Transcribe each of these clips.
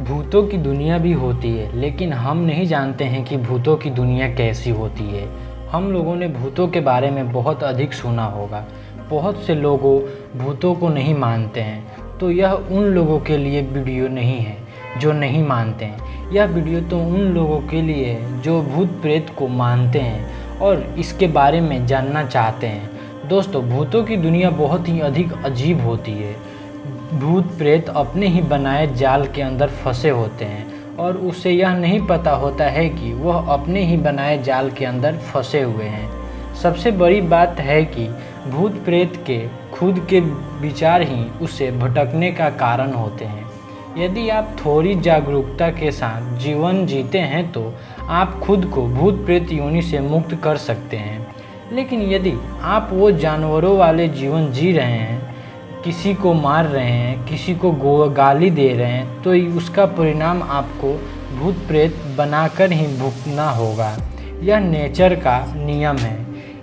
भूतों की दुनिया भी होती है, लेकिन हम नहीं जानते हैं कि भूतों की दुनिया कैसी होती है। हम लोगों ने भूतों के बारे में बहुत अधिक सुना होगा। बहुत से लोगों भूतों को नहीं मानते हैं, तो यह उन लोगों के लिए वीडियो नहीं है जो नहीं मानते हैं। यह वीडियो तो उन लोगों के लिए है जो भूत प्रेत को मानते हैं और इसके बारे में जानना चाहते हैं। दोस्तों, भूतों की दुनिया बहुत ही अधिक अजीब होती है। भूत प्रेत अपने ही बनाए जाल के अंदर फंसे होते हैं और उसे यह नहीं पता होता है कि वह अपने ही बनाए जाल के अंदर फंसे हुए हैं। सबसे बड़ी बात है कि भूत प्रेत के खुद के विचार ही उसे भटकने का कारण होते हैं। यदि आप थोड़ी जागरूकता के साथ जीवन जीते हैं तो आप खुद को भूत प्रेत योनि से मुक्त कर सकते हैं। लेकिन यदि आप वो जानवरों वाले जीवन जी रहे हैं, किसी को मार रहे हैं, किसी को गाली दे रहे हैं, तो उसका परिणाम आपको भूत प्रेत बनाकर ही भुगतना होगा। यह नेचर का नियम है,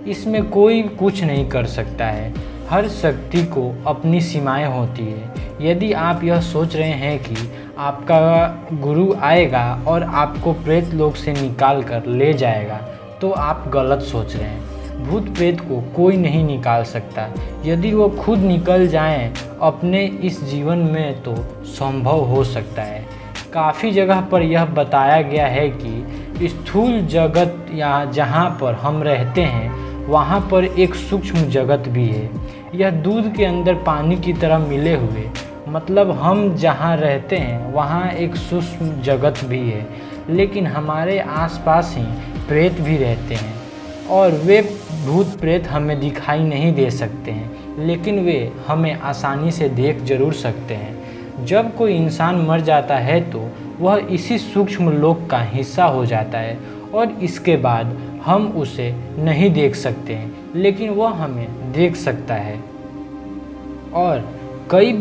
इसमें कोई कुछ नहीं कर सकता है। हर शक्ति को अपनी सीमाएं होती है। यदि आप यह सोच रहे हैं कि आपका गुरु आएगा और आपको प्रेत लोक से निकाल कर ले जाएगा, तो आप गलत सोच रहे हैं। भूत प्रेत को कोई नहीं निकाल सकता। यदि वो खुद निकल जाएं अपने इस जीवन में तो संभव हो सकता है। काफ़ी जगह पर यह बताया गया है कि स्थूल जगत या जहाँ पर हम रहते हैं वहाँ पर एक सूक्ष्म जगत भी है। यह दूध के अंदर पानी की तरह मिले हुए, मतलब हम जहाँ रहते हैं वहाँ एक सूक्ष्म जगत भी है। लेकिन हमारे आसपास ही प्रेत भी रहते हैं और वे भूत प्रेत हमें दिखाई नहीं दे सकते हैं, लेकिन वे हमें आसानी से देख जरूर सकते हैं। जब कोई इंसान मर जाता है तो वह इसी सूक्ष्म लोक का हिस्सा हो जाता है और इसके बाद हम उसे नहीं देख सकते हैं, लेकिन वह हमें देख सकता है। और कई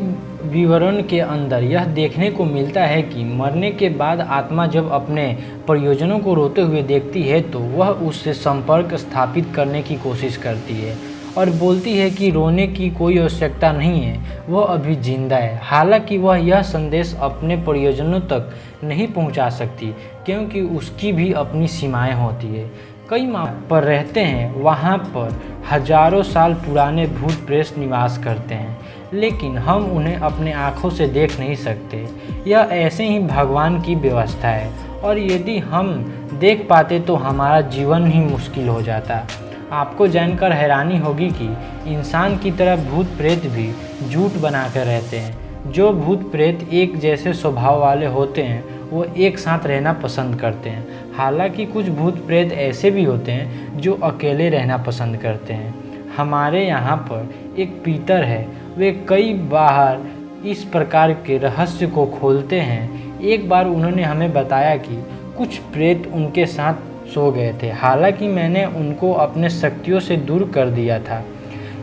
विवरण के अंदर यह देखने को मिलता है कि मरने के बाद आत्मा जब अपने परिजनों को रोते हुए देखती है तो वह उससे संपर्क स्थापित करने की कोशिश करती है और बोलती है कि रोने की कोई आवश्यकता नहीं है, वह अभी जिंदा है। हालांकि वह यह संदेश अपने परिजनों तक नहीं पहुंचा सकती, क्योंकि उसकी भी अपनी सीमाएं होती है। कई माँ पर रहते हैं, वहाँ पर हजारों साल पुराने भूत प्रेत निवास करते हैं, लेकिन हम उन्हें अपने आँखों से देख नहीं सकते। यह ऐसे ही भगवान की व्यवस्था है और यदि हम देख पाते तो हमारा जीवन ही मुश्किल हो जाता। आपको जानकर हैरानी होगी कि इंसान की तरह भूत प्रेत भी झूठ बनाकर रहते हैं। जो भूत प्रेत एक जैसे स्वभाव वाले होते हैं वो एक साथ रहना पसंद करते हैं। हालांकि कुछ भूत प्रेत ऐसे भी होते हैं जो अकेले रहना पसंद करते हैं। हमारे यहाँ पर एक पीतर है, वे कई बार इस प्रकार के रहस्य को खोलते हैं। एक बार उन्होंने हमें बताया कि कुछ प्रेत उनके साथ सो गए थे, हालांकि मैंने उनको अपने शक्तियों से दूर कर दिया था।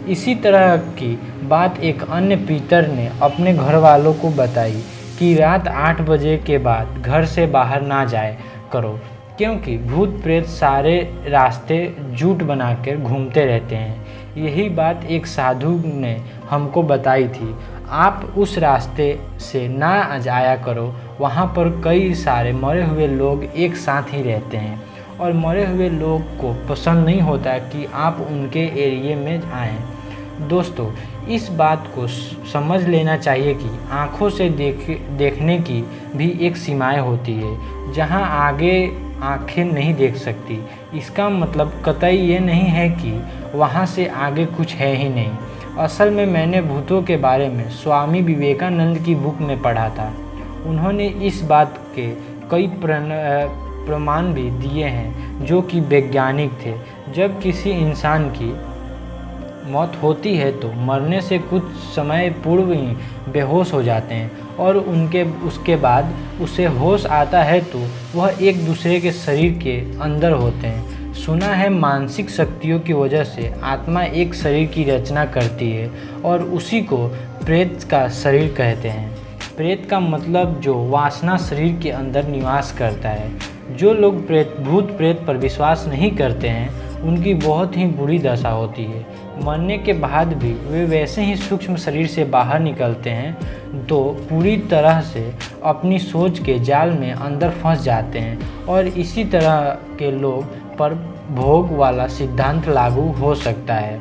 इसी तरह की बात एक अन्य पीतर ने अपने घर वालों को बताई कि रात 8 बजे के बाद घर से बाहर ना जाए करो, क्योंकि भूत प्रेत सारे रास्ते झूठ बनाकर घूमते रहते हैं। यही बात एक साधु ने हमको बताई थी। आप उस रास्ते से ना जाया करो, वहाँ पर कई सारे मरे हुए लोग एक साथ ही रहते हैं और मरे हुए लोग को पसंद नहीं होता कि आप उनके एरिया में आएँ। दोस्तों, इस बात को समझ लेना चाहिए कि आँखों से देखने की भी एक सीमाएं होती है, जहाँ आगे आँखें नहीं देख सकती। इसका मतलब कतई ये नहीं है कि वहाँ से आगे कुछ है ही नहीं। असल में मैंने भूतों के बारे में स्वामी विवेकानंद की बुक में पढ़ा था। उन्होंने इस बात के कई प्रमाण भी दिए हैं जो कि वैज्ञानिक थे। जब किसी इंसान की मौत होती है तो मरने से कुछ समय पूर्व ही बेहोश हो जाते हैं और उसके बाद उसे होश आता है तो वह एक दूसरे के शरीर के अंदर होते हैं। सुना है मानसिक शक्तियों की वजह से आत्मा एक शरीर की रचना करती है और उसी को प्रेत का शरीर कहते हैं। प्रेत का मतलब जो वासना शरीर के अंदर निवास करता है। जो लोग भूत प्रेत पर विश्वास नहीं करते हैं उनकी बहुत ही बुरी दशा होती है। मरने के बाद भी वे वैसे ही सूक्ष्म शरीर से बाहर निकलते हैं तो पूरी तरह से अपनी सोच के जाल में अंदर फंस जाते हैं और इसी तरह के लोग पर भोग वाला सिद्धांत लागू हो सकता है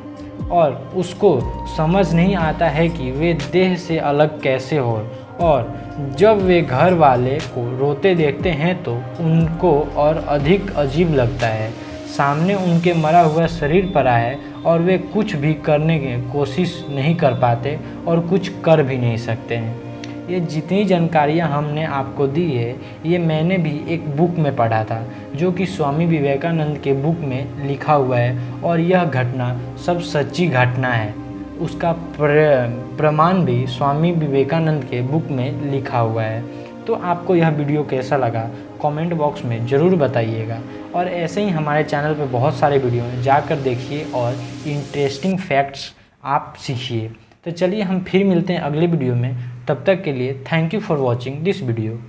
और उसको समझ नहीं आता है कि वे देह से अलग कैसे हो। और जब वे घर वाले को रोते देखते हैं तो उनको और अधिक अजीब लगता है। सामने उनके मरा हुआ शरीर पड़ा है और वे कुछ भी करने की कोशिश नहीं कर पाते और कुछ कर भी नहीं सकते हैं। ये जितनी जानकारियाँ हमने आपको दी है ये मैंने भी एक बुक में पढ़ा था जो कि स्वामी विवेकानंद के बुक में लिखा हुआ है और यह घटना सब सच्ची घटना है। उसका प्रमाण भी स्वामी विवेकानंद के बुक में लिखा हुआ है। तो आपको यह वीडियो कैसा लगा कमेंट बॉक्स में ज़रूर बताइएगा और ऐसे ही हमारे चैनल पे बहुत सारे वीडियो हैं, जाकर देखिए और इंटरेस्टिंग फैक्ट्स आप सीखिए। तो चलिए हम फिर मिलते हैं अगले वीडियो में, तब तक के लिए thank you for watching this video.